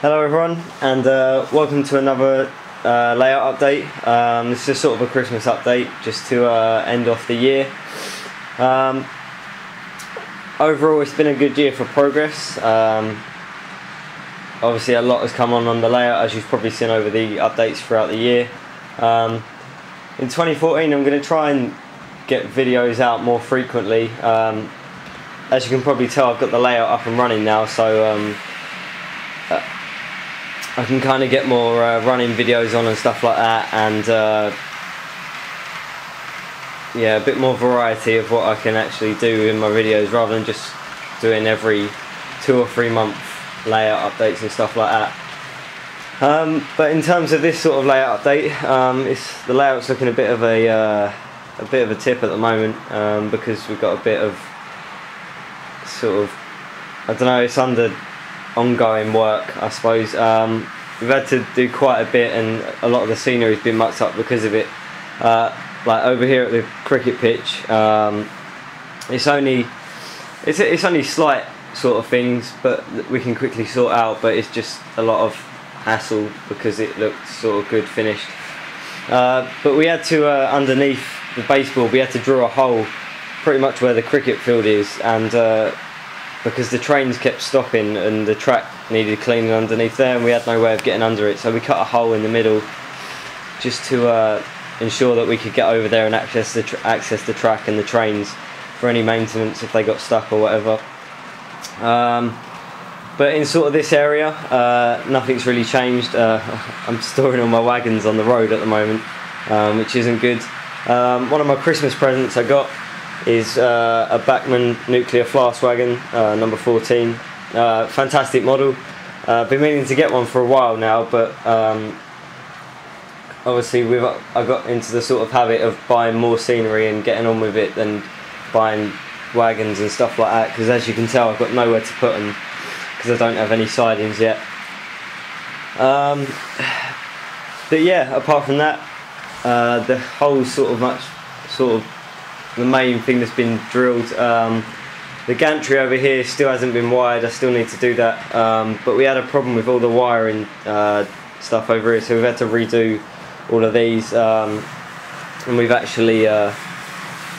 Hello everyone, and welcome to another layout update. This is sort of a Christmas update just to end off the year. Overall it's been a good year for progress. Obviously a lot has come on the layout, as you've probably seen over the updates throughout the year. In 2014 I'm going to try and get videos out more frequently. As you can probably tell, I've got the layout up and running now, so I can kind of get more running videos on and stuff like that, and yeah, a bit more variety of what I can actually do in my videos rather than just doing every 2 or 3 month layout updates and stuff like that. But in terms of this sort of layout update, the layout's looking a bit of a tip at the moment, because we've got a bit of sort of, I don't know, it's under ongoing work, I suppose. We've had to do quite a bit, and a lot of the scenery's been mucked up because of it. Like over here at the cricket pitch, it's only slight sort of things, but we can quickly sort out. But it's just a lot of hassle because it looked sort of good finished. But we had to underneath the baseboard, we had to draw a hole pretty much where the cricket field is, and because the trains kept stopping and the track needed cleaning underneath there, and we had no way of getting under it, so we cut a hole in the middle just to ensure that we could get over there and access the track and the trains for any maintenance if they got stuck or whatever. But in sort of this area, nothing's really changed. I'm storing all my wagons on the road at the moment, which isn't good. One of my Christmas presents I got is a Bachmann nuclear flask wagon, number 14. Fantastic model. Been meaning to get one for a while now, but obviously I got into the sort of habit of buying more scenery and getting on with it than buying wagons and stuff like that, because as you can tell I've got nowhere to put them because I don't have any sidings yet. But yeah, apart from that, the whole the main thing that's been drilled. The gantry over here still hasn't been wired. I still need to do that, but we had a problem with all the wiring stuff over here, so we've had to redo all of these, and we've actually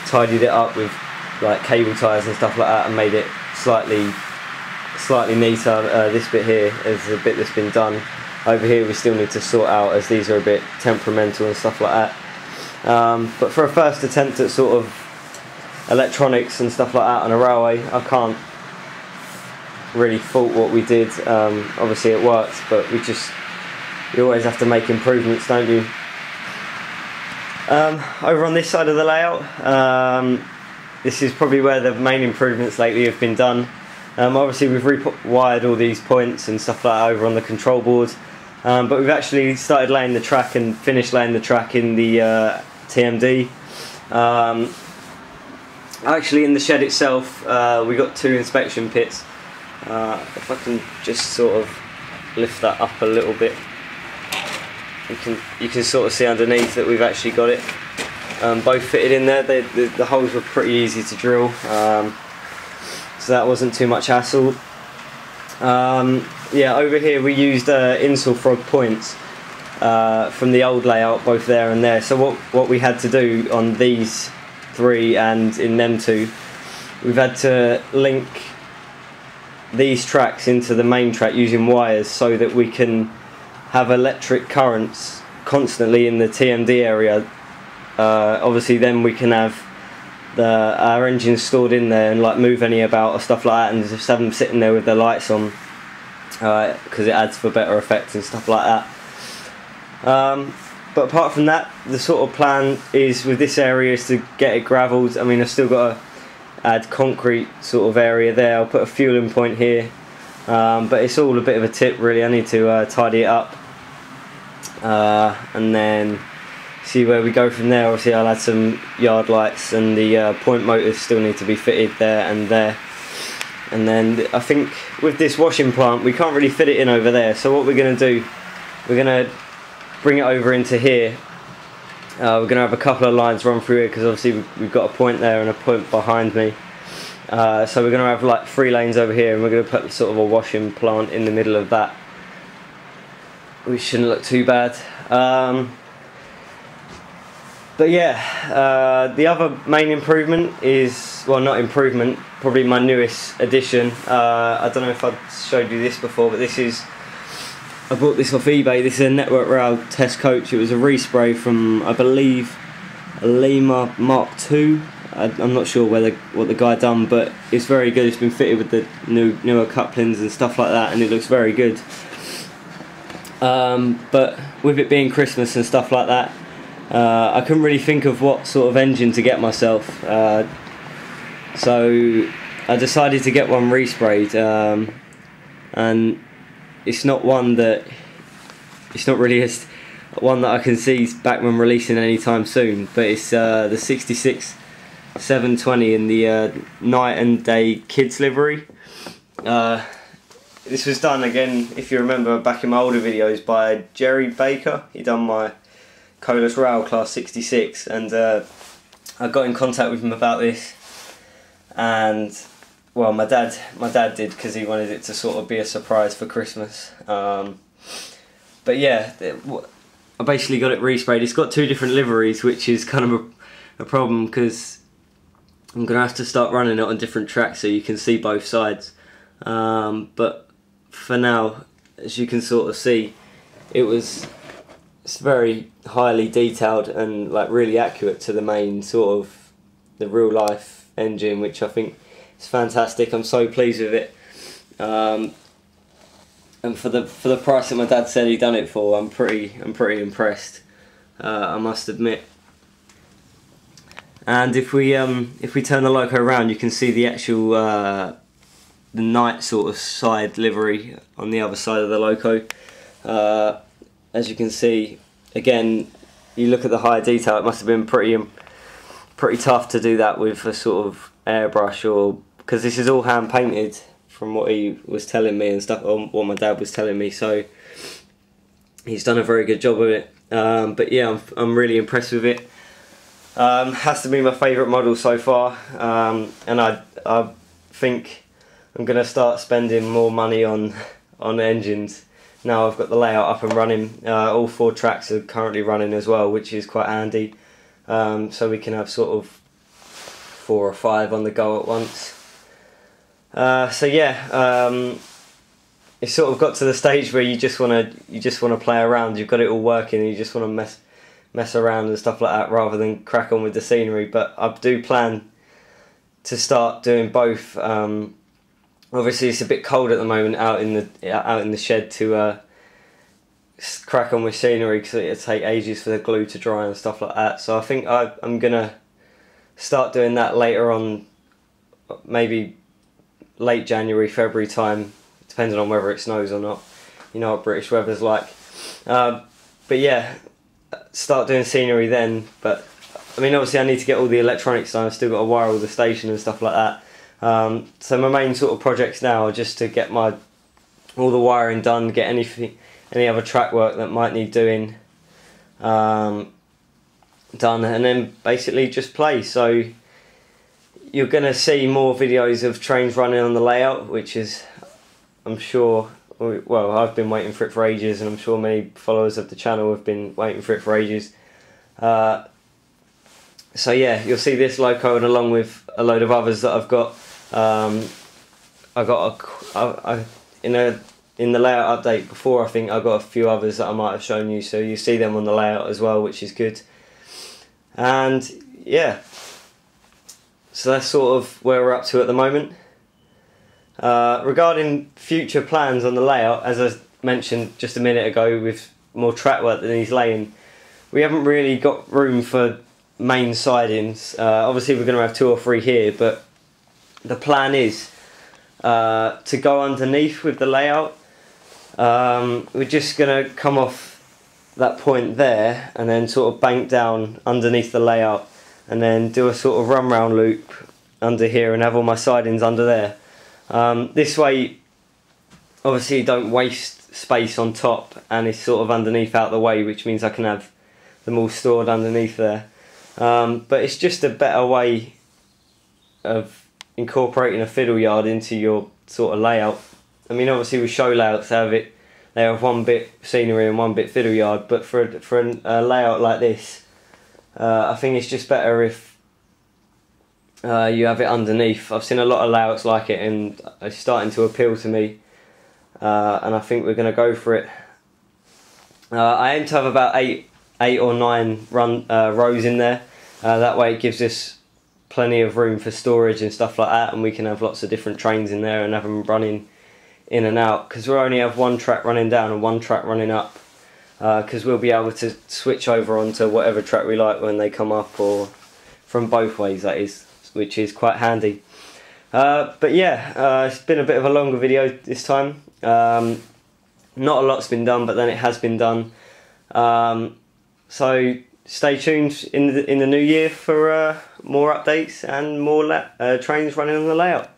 tidied it up with like cable ties and stuff like that, and made it slightly neater. This bit here is a bit that's been done. Over here we still need to sort out, as these are a bit temperamental and stuff like that. But for a first attempt at sort of electronics and stuff like that on a railway, I can't really fault what we did. Obviously it worked, but you always have to make improvements, don't you? Over on this side of the layout, this is probably where the main improvements lately have been done. Obviously we've rewired all these points and stuff like that over on the control board, but we've actually started laying the track and finished laying the track in the TMD. Actually in the shed itself, we got 2 inspection pits. If I can just sort of lift that up a little bit, you can sort of see underneath that we've actually got it both fitted in there. The holes were pretty easy to drill, so that wasn't too much hassle. Yeah, over here we used Insel Frog points from the old layout, both there and there. So what we had to do on these 3 and in them 2, we've had to link these tracks into the main track using wires, so that we can have electric currents constantly in the TMD area. Obviously then we can have our engines stored in there and like move any about or stuff like that, and just have them sitting there with their lights on, because it adds for better effects and stuff like that. But apart from that, the sort of plan is with this area is to get it gravelled. I mean, I've still got to add concrete sort of area there. I'll put a fueling point here, but it's all a bit of a tip really. I need to tidy it up, and then see where we go from there. Obviously I'll add some yard lights, and the point motors still need to be fitted there and there. And then I think with this washing plant we can't really fit it in over there, so what we're going to do, we're going to bring it over into here. We're going to have a couple of lines run through here, because obviously we've got a point there and a point behind me. So we're going to have like 3 lanes over here, and we're going to put sort of a washing plant in the middle of that. which shouldn't look too bad. But yeah, the other main improvement is, well, not improvement, probably my newest addition. I don't know if I've showed you this before, but this is, I bought this off eBay. This is a Network Rail test coach. It was a respray from, I believe, a Lima Mark II. I'm not sure what the guy done, but it's very good. It's been fitted with the newer couplings and stuff like that, and it looks very good. But with it being Christmas and stuff like that, I couldn't really think of what sort of engine to get myself, so I decided to get one resprayed, and it's not one that, it's not really one that I can see Bachmann releasing anytime soon, but it's the 66 720 in the night and day kids livery. This was done again, if you remember back in my older videos, by Jerry Baker. He done my Colas Rail Class 66, and I got in contact with him about this, and well, my dad did, because he wanted it to sort of be a surprise for Christmas. But yeah, I basically got it resprayed. It's got two different liveries, which is kind of a problem, because I'm going to have to start running it on different tracks so you can see both sides. But for now, as you can sort of see, it's very highly detailed and like really accurate to the main sort of the real life engine, which I think is fantastic. I'm so pleased with it, and for the price that my dad said he done it for, I'm pretty impressed, I must admit. And if we turn the loco around, you can see the actual the night sort of side livery on the other side of the loco. As you can see, again, you look at the high detail, it must have been pretty tough to do that with a sort of airbrush, or because this is all hand painted from what he was telling me and stuff, or what my dad was telling me, so he's done a very good job of it. But yeah, I'm really impressed with it. Has to be my favourite model so far, and I think I'm going to start spending more money on engines. Now I've got the layout up and running. All 4 tracks are currently running as well, which is quite handy. So we can have sort of 4 or 5 on the go at once. So yeah, it's sort of got to the stage where you just want to play around. You've got it all working, and you just want to mess around and stuff like that, rather than crack on with the scenery. But I do plan to start doing both. Obviously, it's a bit cold at the moment out in the shed to crack on with scenery, because it'll take ages for the glue to dry and stuff like that. So I think I'm gonna start doing that later on, maybe late January, February time, depending on whether it snows or not. You know what British weather's like. But yeah, start doing scenery then. But I mean, obviously I need to get all the electronics done. I've still got to wire all the station and stuff like that. So my main sort of projects now are just to get all the wiring done, get any other track work that might need doing done, and then basically just play. So you're going to see more videos of trains running on the layout, which is, I'm sure, well, I've been waiting for it for ages, and I'm sure many followers of the channel have been waiting for it for ages. So yeah, you'll see this loco, and along with a load of others that I've got. In the layout update before, I think I got a few others that I might have shown you, so you see them on the layout as well, which is good. And yeah, so that's sort of where we're up to at the moment. Regarding future plans on the layout, as I mentioned just a minute ago, with more track work that he's laying, we haven't really got room for main sidings. Obviously we're going to have 2 or 3 here, but the plan is to go underneath with the layout. We're just going to come off that point there and then sort of bank down underneath the layout, and then do a sort of run round loop under here and have all my sidings under there. This way, obviously, you don't waste space on top, and it's sort of underneath out the way, which means I can have them all stored underneath there. But it's just a better way of incorporating a fiddle yard into your sort of layout. I mean, obviously with show layouts, they have it they have one bit scenery and one bit fiddle yard. But for a layout like this, I think it's just better if you have it underneath. I've seen a lot of layouts like it, and it's starting to appeal to me, and I think we're going to go for it. I aim to have about eight or nine rows in there. That way it gives us plenty of room for storage and stuff like that, and we can have lots of different trains in there and have them running in and out, because we'll only have one track running down and one track running up, because we'll be able to switch over onto whatever track we like when they come up, or from both ways, that is, which is quite handy. But yeah, it's been a bit of a longer video this time. Not a lot's been done, but then it has been done. So stay tuned in the new year for more updates and more trains running on the layout.